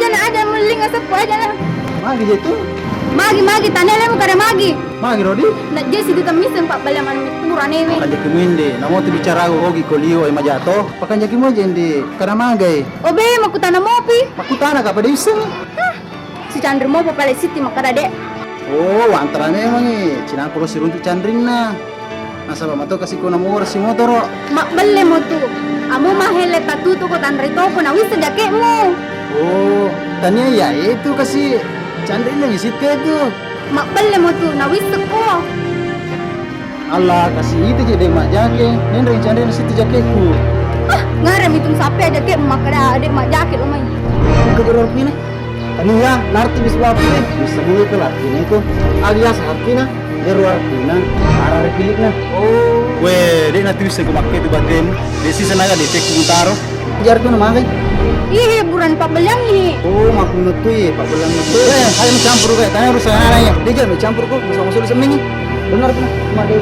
aja na ada muling asap aja na. Magi je tu. Magi tanele mo kada magi. Magi Rodi. Na jesi dita misen pak balaman mitura newe. Pakan jaki mwende. Namo tu bicara rogi kolio ay majato. Pakan jaki mo jende. Kada magay. Obe makutana mopi. Makutana ka pada iseng. Si Chandra mo pa pala siti makada de. Oh, antara memang eh. Cina aku si runtuk candring na. Nasa ba mato kasi ko na mura si motor. Mak balle mo tu. Amo mahele tatuto ko tanre to ko na wisa jake mo. Oh, tanya ya itu kasi candring na isit ka itu. Mak balle mo tu na wisa ko. Allah kasi itu jadi mak jake. Nendring candring na situ jakeku. Ah, ngaram itong sapi aja ke makada ade mak jake umay. Kegeror pina. Tania, narti biswa pina. Bisa mulu ke lartina itu. Alias hartina. Eru artina. Arah repilik na. Oh. Weh, dek nanti bisa kumakai itu bagian. Desi senaga dek kuntaro. Jar tu nama kan? Ih, buran pak belang ni. Oh, maku nutui, Pak Bulan nutui. Ayo campur ke, tanya urusan anaknya. Dia jangan campur kok, masuk-masuk di seminggu. Benar tuh, cuma dia.